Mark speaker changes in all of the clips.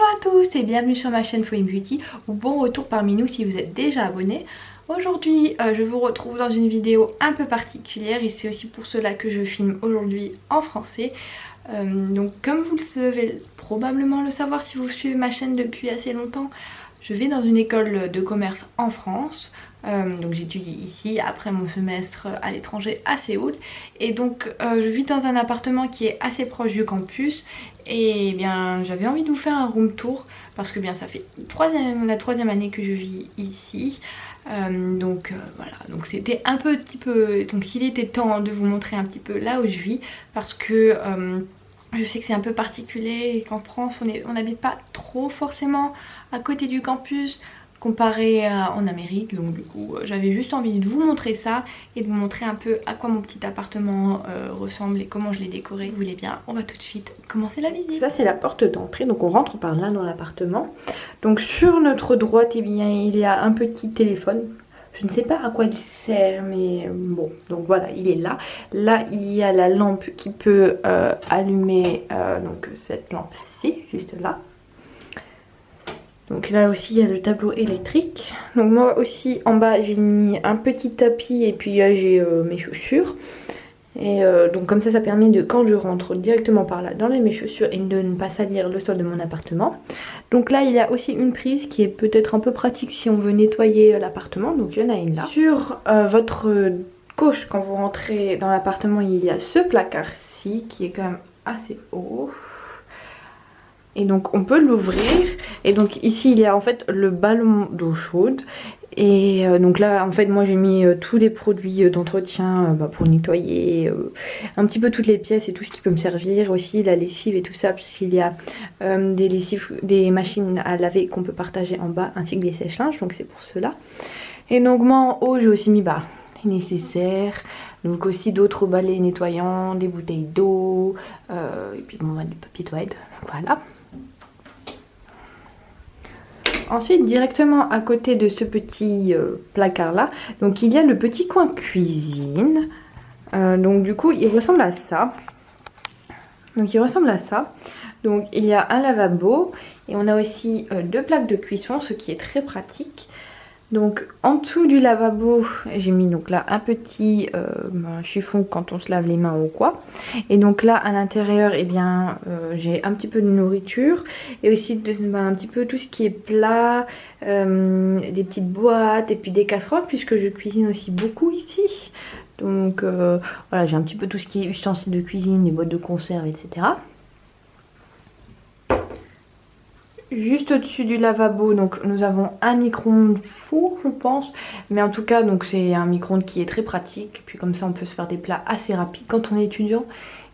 Speaker 1: Bonjour à tous et bienvenue sur ma chaîne Faux Beauty ou bon retour parmi nous si vous êtes déjà abonné. Aujourd'hui je vous retrouve dans une vidéo un peu particulière et c'est aussi pour cela que je filme aujourd'hui en français. Donc comme vous le devez probablement le savoir si vous suivez ma chaîne depuis assez longtemps, je vais dans une école de commerce en France. Donc j'étudie ici après mon semestre à l'étranger à Séoul et donc je vis dans un appartement qui est assez proche du campus et bien j'avais envie de vous faire un room tour parce que bien ça fait la troisième année que je vis ici. Voilà, donc c'était un petit peu, donc il était temps de vous montrer un petit peu là où je vis parce que je sais que c'est un peu particulier et qu'en France on n'habite pas trop forcément à côté du campus comparé en Amérique, donc du coup j'avais juste envie de vous montrer ça et de vous montrer un peu à quoi mon petit appartement ressemble et comment je l'ai décoré. Vous voulez bien, on va tout de suite commencer la visite. Ça c'est la porte d'entrée, donc on rentre par là dans l'appartement. Donc sur notre droite, eh bien, il y a un petit téléphone. Je ne sais pas à quoi il sert, mais bon, donc voilà, il est là. Là, il y a la lampe qui peut allumer, donc cette lampe-ci, juste là. Donc là aussi, il y a le tableau électrique. Donc moi aussi, en bas, j'ai mis un petit tapis et puis j'ai mes chaussures. Et donc comme ça permet de, quand je rentre directement par là, d'enlever mes chaussures et de ne pas salir le sol de mon appartement. Donc là il y a aussi une prise qui est peut-être un peu pratique si on veut nettoyer l'appartement. Donc il y en a une là. Sur votre gauche, quand vous rentrez dans l'appartement, il y a ce placard-ci qui est quand même assez haut. Et donc on peut l'ouvrir. Et donc ici il y a en fait le ballon d'eau chaude. Et donc là en fait moi j'ai mis tous les produits d'entretien pour nettoyer un petit peu toutes les pièces et tout ce qui peut me servir, aussi la lessive et tout ça, puisqu'il y a des lessives, des machines à laver qu'on peut partager en bas, ainsi que des sèche-linges, donc c'est pour cela. Et donc moi en haut j'ai aussi mis les nécessaires, donc aussi d'autres balais nettoyants, des bouteilles d'eau et puis bon, du papier toilette, voilà. Ensuite, directement à côté de ce petit placard là, donc il y a le petit coin cuisine. Donc du coup il ressemble à ça. Donc il y a un lavabo et on a aussi deux plaques de cuisson, ce qui est très pratique. Donc en dessous du lavabo, j'ai mis donc là un petit chiffon quand on se lave les mains ou quoi. Et donc là à l'intérieur, eh bien j'ai un petit peu de nourriture et aussi un petit peu tout ce qui est plat, des petites boîtes et puis des casseroles puisque je cuisine aussi beaucoup ici. Donc voilà, j'ai un petit peu tout ce qui est ustensiles de cuisine, des boîtes de conserve, etc. Juste au-dessus du lavabo, donc nous avons un micro-ondes four, je pense, mais en tout cas donc c'est un micro-ondes qui est très pratique, puis comme ça on peut se faire des plats assez rapides quand on est étudiant.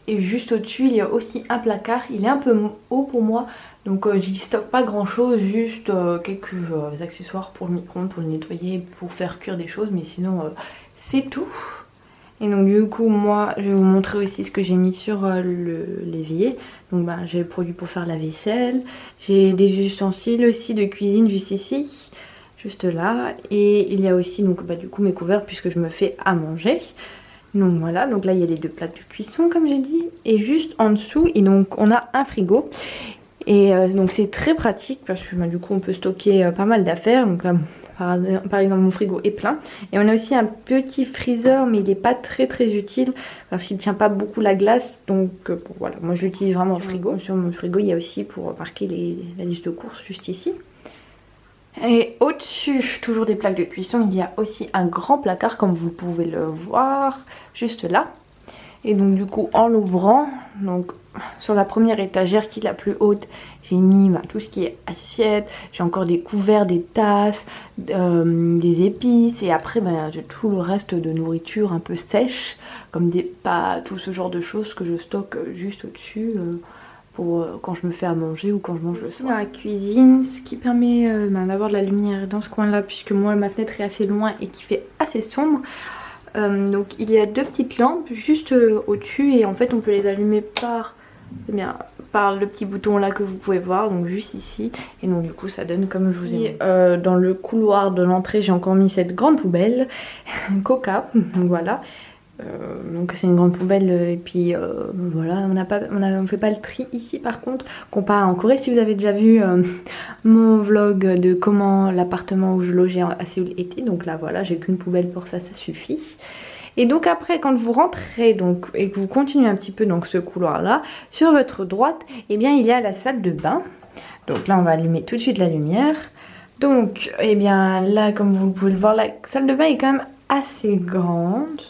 Speaker 1: Et juste au-dessus il y a aussi un placard, il est un peu haut pour moi, donc j'y stocke pas grand chose, juste quelques accessoires pour le micro-ondes, pour le nettoyer, pour faire cuire des choses, mais sinon c'est tout. Et donc du coup moi je vais vous montrer aussi ce que j'ai mis sur l'évier. Donc j'ai le produit pour faire la vaisselle, j'ai des ustensiles aussi de cuisine juste ici, juste là. Et il y a aussi donc du coup mes couverts puisque je me fais à manger. Donc voilà, donc là il y a les deux plaques de cuisson comme j'ai dit. Et juste en dessous, et donc on a un frigo. Et donc c'est très pratique parce que du coup on peut stocker pas mal d'affaires. Donc là par exemple mon frigo est plein. Et on a aussi un petit freezer, mais il n'est pas très utile parce qu'il ne tient pas beaucoup la glace. Donc bon, voilà, moi je l'utilise vraiment au frigo. Sur mon frigo il y a aussi pour marquer la liste de courses juste ici. Et au-dessus, toujours des plaques de cuisson, il y a aussi un grand placard comme vous pouvez le voir juste là. Et donc du coup en l'ouvrant, donc sur la première étagère qui est la plus haute, j'ai mis tout ce qui est assiette, j'ai encore des couverts, des tasses, des épices, et après j'ai tout le reste de nourriture un peu sèche, comme des pâtes, tout ce genre de choses que je stocke juste au-dessus pour quand je me fais à manger ou quand je mange le soir. Dans la cuisine, ce qui permet d'avoir de la lumière dans ce coin là, puisque moi ma fenêtre est assez loin et qui fait assez sombre. Donc il y a deux petites lampes juste au-dessus et en fait on peut les allumer par le petit bouton là que vous pouvez voir, donc juste ici. Et donc du coup ça donne comme je vous ai dit. Dans le couloir de l'entrée j'ai encore mis cette grande poubelle Coca, donc voilà. Donc c'est une grande poubelle et puis voilà, on fait pas le tri ici par contre, comparé en Corée. Si vous avez déjà vu mon vlog de comment l'appartement où je logeais à Séoul était, donc là voilà, j'ai qu'une poubelle pour ça, ça suffit. Et donc après quand vous rentrez donc, et que vous continuez un petit peu donc ce couloir là, sur votre droite, eh bien il y a la salle de bain. Donc là on va allumer tout de suite la lumière. Donc eh bien là comme vous pouvez le voir, la salle de bain est quand même assez grande.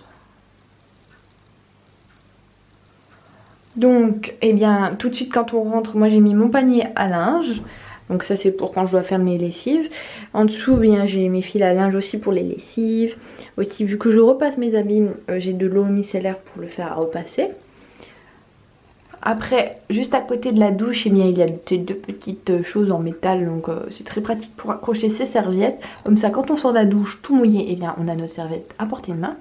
Speaker 1: Donc, eh bien, tout de suite quand on rentre, moi j'ai mis mon panier à linge. Donc ça c'est pour quand je dois faire mes lessives. En dessous, eh bien j'ai mes fils à linge aussi pour les lessives. Aussi, vu que je repasse mes habits, j'ai de l'eau micellaire pour le faire repasser. Après, juste à côté de la douche, eh bien, il y a ces deux petites choses en métal. Donc c'est très pratique pour accrocher ses serviettes. Comme ça, quand on sort de la douche tout mouillé, eh bien on a nos serviettes à portée de main.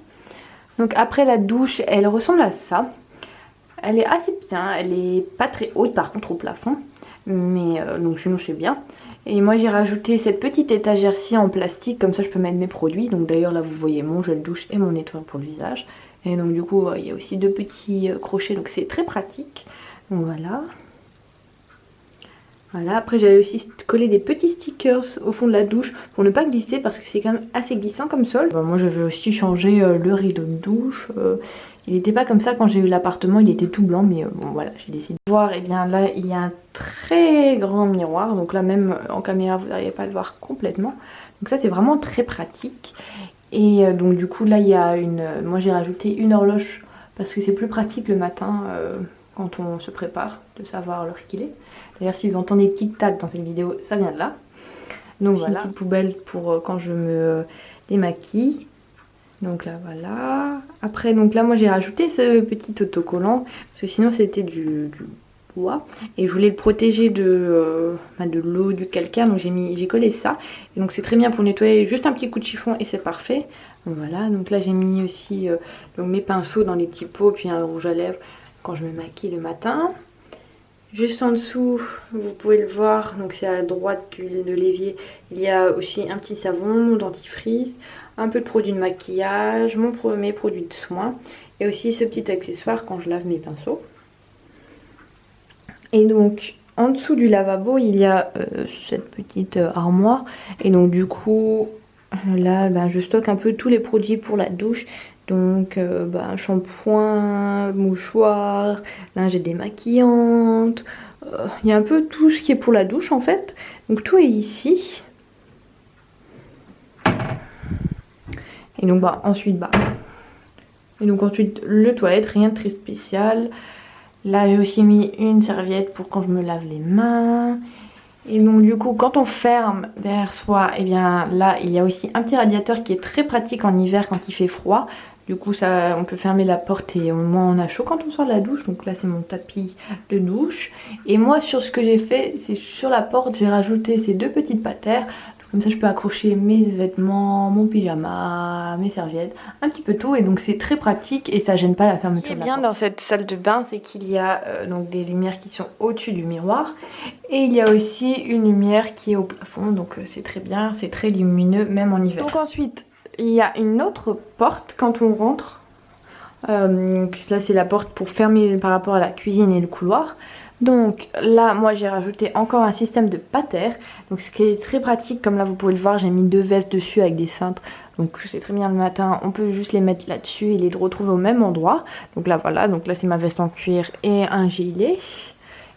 Speaker 1: Donc après la douche, elle ressemble à ça. Elle est assez bien, elle est pas très haute par contre au plafond, mais donc sinon c'est bien. Et moi j'ai rajouté cette petite étagère-ci en plastique, comme ça je peux mettre mes produits. Donc d'ailleurs là vous voyez mon gel douche et mon nettoyeur pour le visage. Et donc du coup il y a aussi deux petits crochets, donc c'est très pratique. Donc voilà. Voilà, après j'avais aussi collé des petits stickers au fond de la douche pour ne pas glisser parce que c'est quand même assez glissant comme sol. Bon, moi j'avais aussi changé le rideau de douche. Il n'était pas comme ça quand j'ai eu l'appartement, il était tout blanc, mais bon voilà, j'ai décidé de voir. Et bien là il y a un très grand miroir, donc là même en caméra vous n'arrivez pas à le voir complètement. Donc ça c'est vraiment très pratique. Et donc du coup là il y a moi j'ai rajouté une horloge parce que c'est plus pratique le matin quand on se prépare de savoir l'heure qu'il est. D'ailleurs si vous entendez tic-tac dans cette vidéo, ça vient de là. Donc voilà, une petite poubelle pour quand je me démaquille. Donc là voilà. Après donc là moi j'ai rajouté ce petit autocollant parce que sinon c'était du bois et je voulais le protéger de l'eau, du calcaire, donc j'ai collé ça. Et donc c'est très bien pour nettoyer, juste un petit coup de chiffon et c'est parfait. Donc voilà, donc là j'ai mis aussi donc mes pinceaux dans les petits pots, puis un rouge à lèvres quand je me maquille le matin. Juste en dessous, vous pouvez le voir, donc c'est à droite de l'évier, il y a aussi un petit savon, mon dentifrice, un peu de produits de maquillage, mes produits de soins et aussi ce petit accessoire quand je lave mes pinceaux. Et donc en dessous du lavabo il y a cette petite armoire et donc du coup là je stocke un peu tous les produits pour la douche. Donc shampoing, mouchoir, lingettes démaquillantes, il y a un peu tout ce qui est pour la douche en fait. Donc tout est ici. Et donc ensuite le toilette, rien de très spécial. Là j'ai aussi mis une serviette pour quand je me lave les mains. Et donc du coup quand on ferme derrière soi, et bien là il y a aussi un petit radiateur qui est très pratique en hiver quand il fait froid. Du coup on peut fermer la porte et au moins on a chaud quand on sort de la douche. Donc là c'est mon tapis de douche. Et moi sur ce que j'ai fait, c'est sur la porte j'ai rajouté ces deux petites patères. Comme ça je peux accrocher mes vêtements, mon pyjama, mes serviettes, un petit peu tout. Et donc c'est très pratique et ça gêne pas la fermeture de la porte. Ce qui est bien dans cette salle de bain, c'est qu'il y a donc des lumières qui sont au-dessus du miroir. Et il y a aussi une lumière qui est au plafond. Donc c'est très bien, c'est très lumineux même en hiver. Donc ensuite il y a une autre porte quand on rentre. Donc là c'est la porte pour fermer par rapport à la cuisine et le couloir. Donc là moi j'ai rajouté encore un système de pater, donc ce qui est très pratique. Comme là vous pouvez le voir, j'ai mis deux vestes dessus avec des cintres, donc c'est très bien le matin, on peut juste les mettre là-dessus et les retrouver au même endroit. Donc là voilà, donc là c'est ma veste en cuir et un gilet.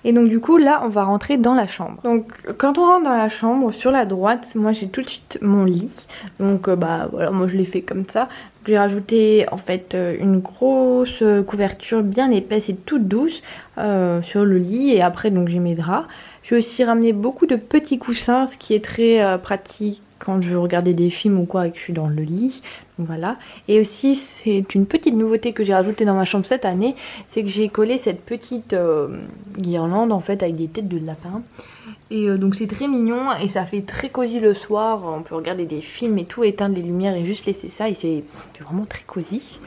Speaker 1: Et donc du coup là on va rentrer dans la chambre. Donc quand on rentre dans la chambre, sur la droite moi j'ai tout de suite mon lit. Donc voilà, moi je l'ai fait comme ça. J'ai rajouté en fait une grosse couverture bien épaisse et toute douce sur le lit. Et après donc j'ai mes draps. J'ai aussi ramené beaucoup de petits coussins, ce qui est très pratique quand je veux regarder des films ou quoi et que je suis dans le lit. Donc voilà. Et aussi c'est une petite nouveauté que j'ai rajoutée dans ma chambre cette année, c'est que j'ai collé cette petite guirlande en fait avec des têtes de lapin. Et donc c'est très mignon et ça fait très cosy le soir. On peut regarder des films et tout, éteindre les lumières et juste laisser ça, et c'est vraiment très cosy.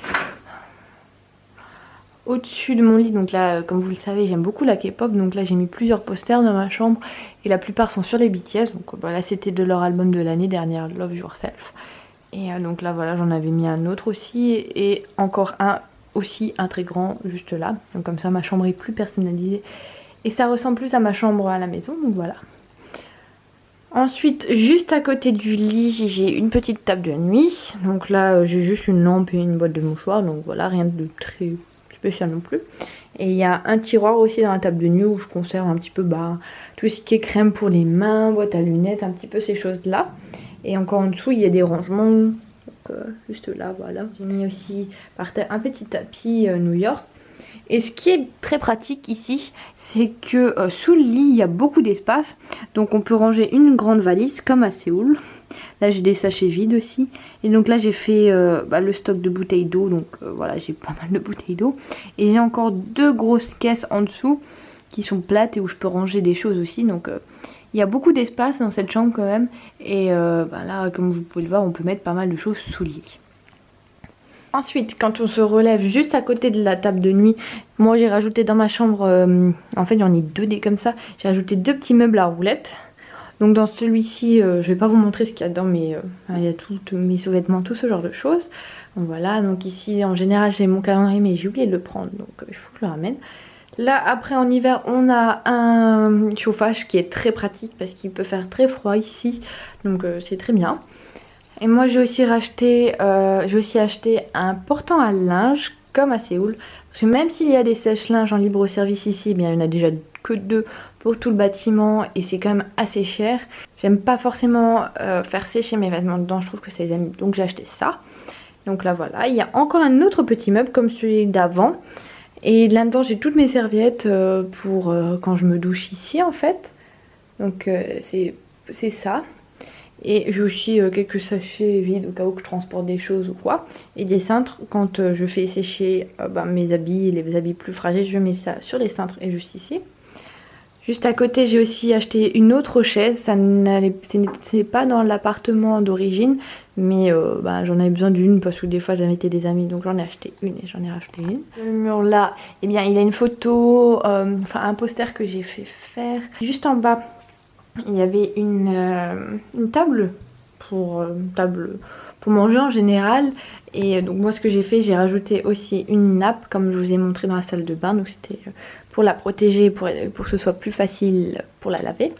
Speaker 1: Au-dessus de mon lit, donc là comme vous le savez j'aime beaucoup la K-pop, donc là j'ai mis plusieurs posters dans ma chambre et la plupart sont sur les BTS. Donc là c'était de leur album de l'année dernière, Love Yourself. Et donc là voilà, j'en avais mis un autre aussi et encore un aussi, un très grand juste là. Donc comme ça ma chambre est plus personnalisée et ça ressemble plus à ma chambre à la maison, donc voilà. Ensuite, juste à côté du lit, j'ai une petite table de nuit. Donc là, j'ai juste une lampe et une boîte de mouchoirs. Donc voilà, rien de très spécial non plus. Et il y a un tiroir aussi dans la table de nuit où je conserve un petit peu tout ce qui est crème pour les mains, boîte à lunettes, un petit peu ces choses-là. Et encore en dessous, il y a des rangements. Donc, juste là, voilà. J'ai mis aussi par terre un petit tapis New York. Et ce qui est très pratique ici, c'est que sous le lit, il y a beaucoup d'espace. Donc on peut ranger une grande valise comme à Séoul. Là j'ai des sachets vides aussi. Et donc là j'ai fait le stock de bouteilles d'eau. Donc voilà, j'ai pas mal de bouteilles d'eau. Et j'ai encore 2 grosses caisses en dessous qui sont plates et où je peux ranger des choses aussi. Donc il y a beaucoup d'espace dans cette chambre quand même. Et là, comme vous pouvez le voir, on peut mettre pas mal de choses sous le lit. Ensuite, quand on se relève juste à côté de la table de nuit, moi j'ai rajouté dans ma chambre, en fait j'en ai 2 des comme ça, j'ai rajouté 2 petits meubles à roulettes. Donc dans celui-ci, je vais pas vous montrer ce qu'il y a dedans, mais il y a tous mes sous-vêtements, tout ce genre de choses. Donc voilà, donc ici en général j'ai mon calendrier mais j'ai oublié de le prendre, donc il faut que je le ramène. Là après en hiver on a un chauffage qui est très pratique parce qu'il peut faire très froid ici, donc c'est très bien. Et moi j'ai aussi acheté un portant à linge comme à Séoul. Parce que même s'il y a des sèche-linges en libre service ici, eh bien, il n'y en a déjà que 2 pour tout le bâtiment et c'est quand même assez cher. J'aime pas forcément faire sécher mes vêtements dedans, je trouve que ça les aime. Donc j'ai acheté ça. Donc là voilà, il y a encore un autre petit meuble comme celui d'avant. Et là-dedans j'ai toutes mes serviettes pour quand je me douche ici en fait. Donc c'est ça. Et j'ai aussi quelques sachets vides au cas où je transporte des choses ou quoi. Et des cintres, quand je fais sécher mes habits, les habits plus fragiles, je mets ça sur les cintres et juste ici. Juste à côté, j'ai aussi acheté une autre chaise. Ça n'était pas dans l'appartement d'origine, mais j'en avais besoin d'une parce que des fois j'invitais des amis, donc j'en ai acheté une et j'en ai racheté une. Le mur là, eh bien, il a une photo, un poster que j'ai fait faire. Juste en bas, il y avait une table pour manger en général. Et donc moi ce que j'ai fait, j'ai rajouté aussi une nappe comme je vous ai montré dans la salle de bain. Donc c'était pour la protéger, pour que ce soit plus facile pour la laver.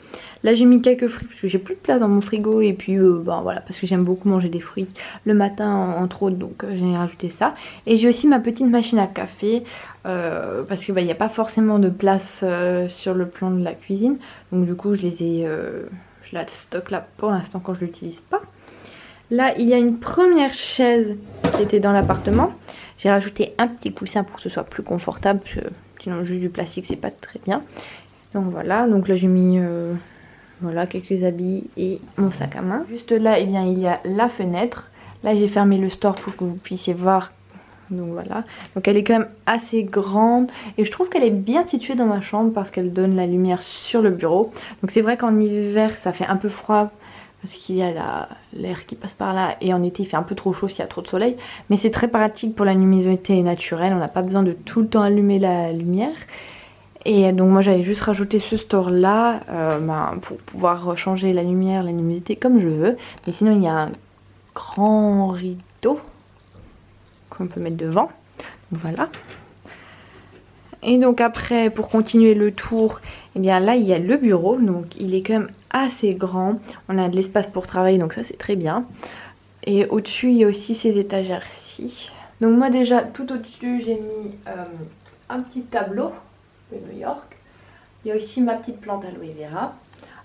Speaker 1: Là j'ai mis quelques fruits parce que j'ai plus de place dans mon frigo. Et puis voilà, parce que j'aime beaucoup manger des fruits le matin entre autres. Donc j'ai rajouté ça. Et j'ai aussi ma petite machine à café. Parce que il n'y a pas forcément de place sur le plan de la cuisine. Donc du coup je la stocke là pour l'instant quand je l'utilise pas. Là il y a une première chaise qui était dans l'appartement. J'ai rajouté un petit coussin pour que ce soit plus confortable. Parce que sinon juste du plastique c'est pas très bien. Donc voilà, donc là j'ai mis voilà, quelques habits et mon sac à main. Juste là eh bien, il y a la fenêtre. Là j'ai fermé le store pour que vous puissiez voir. Donc voilà, donc elle est quand même assez grande et je trouve qu'elle est bien située dans ma chambre parce qu'elle donne la lumière sur le bureau. Donc c'est vrai qu'en hiver ça fait un peu froid parce qu'il y a l'air qui passe par là et en été il fait un peu trop chaud s'il y a trop de soleil. Mais c'est très pratique pour la luminosité naturelle, on n'a pas besoin de tout le temps allumer la lumière. Et donc moi j'avais juste rajouté ce store là pour pouvoir changer la lumière, la luminosité comme je veux. Mais sinon il y a un grand rideau qu'on peut mettre devant, voilà. Et donc après pour continuer le tour, et bien là il y a le bureau, donc il est quand même assez grand, on a de l'espace pour travailler donc ça c'est très bien. Et au dessus il y a aussi ces étagères-ci. Donc moi déjà tout au dessus j'ai mis un petit tableau de New York. Il y a aussi ma petite plante aloe vera.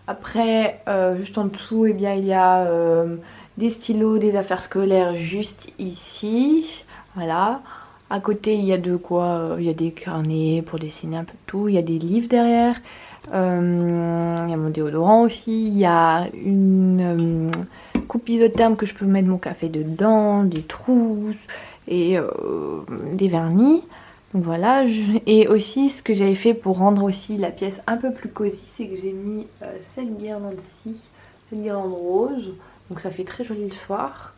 Speaker 1: Après juste en dessous et bien il y a des stylos, des affaires scolaires juste ici. Voilà, à côté il y a de quoi, il y a des carnets pour dessiner un peu de tout, il y a des livres derrière, il y a mon déodorant aussi, il y a une coupe isotherme que je peux mettre mon café dedans, des trousses et des vernis. Donc voilà, et aussi ce que j'avais fait pour rendre aussi la pièce un peu plus cosy, c'est que j'ai mis cette guirlande-ci, cette guirlande rose, donc ça fait très joli le soir.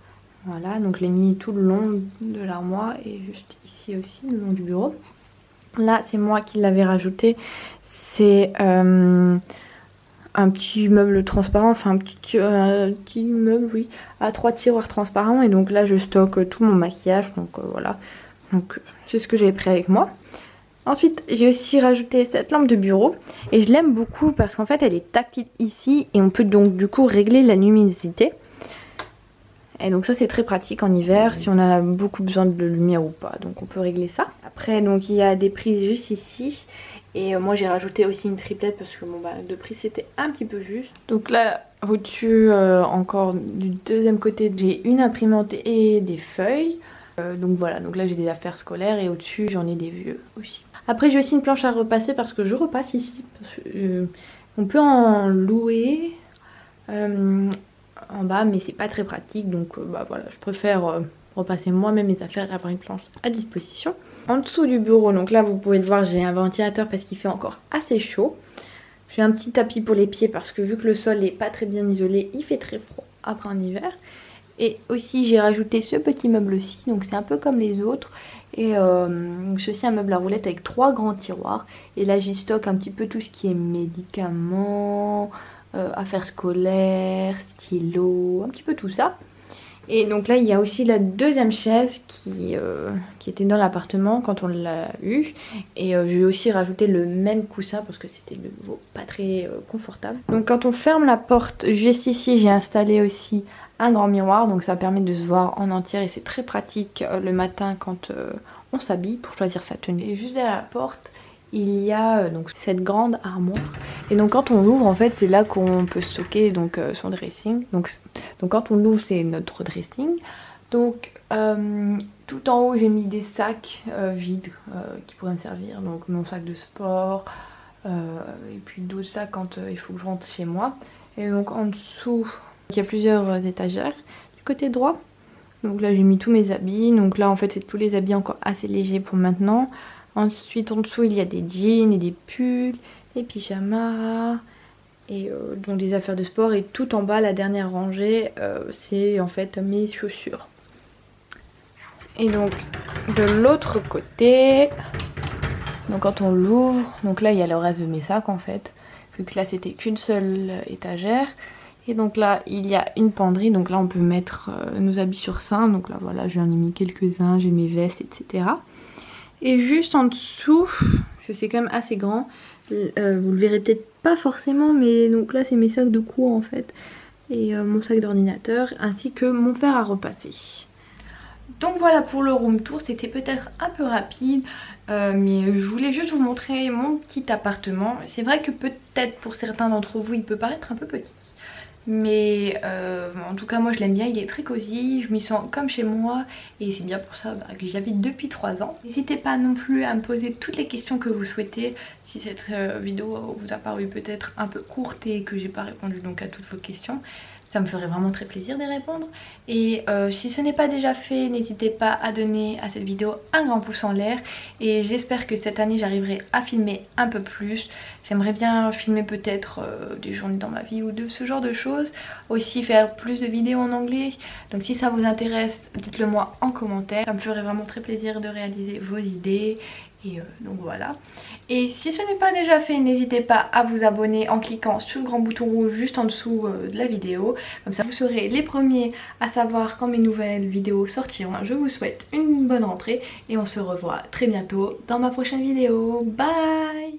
Speaker 1: Voilà, donc je l'ai mis tout le long de l'armoire et juste ici aussi, le long du bureau. Là, c'est moi qui l'avais rajouté. C'est un un petit meuble transparent, enfin un petit meuble, oui, à 3 tiroirs transparents. Et donc là je stocke tout mon maquillage, donc voilà. Donc c'est ce que j'ai pris avec moi. Ensuite j'ai aussi rajouté cette lampe de bureau et je l'aime beaucoup parce qu'en fait elle est tactile ici et on peut donc du coup régler la luminosité. Et donc ça c'est très pratique en hiver si on a beaucoup besoin de lumière ou pas, donc on peut régler ça. Après donc il y a des prises juste ici. Et moi j'ai rajouté aussi une triplette parce que bon bah de prix c'était un petit peu juste. Donc là au-dessus encore du deuxième côté j'ai une imprimante et des feuilles. Donc voilà, donc là j'ai des affaires scolaires et au-dessus j'en ai des vieux aussi. Après j'ai aussi une planche à repasser parce que je repasse ici. Parce que, on peut en louer en bas mais c'est pas très pratique donc bah voilà, je préfère repasser moi-même mes affaires et avoir une planche à disposition. En dessous du bureau, donc là vous pouvez le voir, j'ai un ventilateur parce qu'il fait encore assez chaud. J'ai un petit tapis pour les pieds parce que vu que le sol n'est pas très bien isolé, il fait très froid après en hiver. Et aussi j'ai rajouté ce petit meuble-ci, donc c'est un peu comme les autres. Et ceci un meuble à roulettes avec 3 grands tiroirs. Et là j'y stocke un petit peu tout ce qui est médicaments, affaires scolaires, stylos, un petit peu tout ça. Et donc là il y a aussi la deuxième chaise qui était dans l'appartement quand on l'a eu. Et j'ai aussi rajouté le même coussin parce que c'était de nouveau pas très confortable. Donc quand on ferme la porte juste ici j'ai installé aussi un grand miroir. Donc ça permet de se voir en entière et c'est très pratique le matin quand on s'habille pour choisir sa tenue. Et juste derrière la porte il y a donc cette grande armoire et donc quand on l'ouvre en fait c'est là qu'on peut stocker donc son dressing. Donc quand on l'ouvre c'est notre dressing. Donc tout en haut j'ai mis des sacs vides qui pourraient me servir, donc mon sac de sport et puis d'autres sacs quand il faut que je rentre chez moi. Et donc en dessous il y a plusieurs étagères du côté droit. Donc là j'ai mis tous mes habits, donc là en fait c'est tous les habits encore assez légers pour maintenant. Ensuite en dessous il y a des jeans et des pulls, des pyjamas et donc des affaires de sport. Et tout en bas la dernière rangée c'est en fait mes chaussures. Et donc de l'autre côté, donc quand on l'ouvre, donc là il y a le reste de mes sacs en fait, vu que là c'était qu'une seule étagère. Et donc là il y a une penderie, donc là on peut mettre nos habits sur sein. Donc là voilà, j'en ai mis quelques-uns, j'ai mes vestes etc. Et juste en dessous, parce que c'est quand même assez grand, vous le verrez peut-être pas forcément, mais donc là c'est mes sacs de cours en fait. Et mon sac d'ordinateur, ainsi que mon fer à repasser. Donc voilà pour le room tour, c'était peut-être un peu rapide, mais je voulais juste vous montrer mon petit appartement. C'est vrai que peut-être pour certains d'entre vous il peut paraître un peu petit. Mais en tout cas moi je l'aime bien, il est très cosy, je m'y sens comme chez moi. Et c'est bien pour ça que j'y habite depuis 3 ans. N'hésitez pas non plus à me poser toutes les questions que vous souhaitez. Si cette vidéo vous a paru peut-être un peu courte et que j'ai pas répondu donc à toutes vos questions, ça me ferait vraiment très plaisir d'y répondre. Et si ce n'est pas déjà fait, n'hésitez pas à donner à cette vidéo un grand pouce en l'air. Et j'espère que cette année j'arriverai à filmer un peu plus. J'aimerais bien filmer peut-être des journées dans ma vie ou de ce genre de choses. Aussi faire plus de vidéos en anglais. Donc si ça vous intéresse, dites-le moi en commentaire. Ça me ferait vraiment très plaisir de réaliser vos idées. Et donc voilà. Et si ce n'est pas déjà fait, n'hésitez pas à vous abonner en cliquant sur le grand bouton rouge juste en dessous de la vidéo. Comme ça vous serez les premiers à savoir quand mes nouvelles vidéos sortiront. Je vous souhaite une bonne rentrée et on se revoit très bientôt dans ma prochaine vidéo. Bye!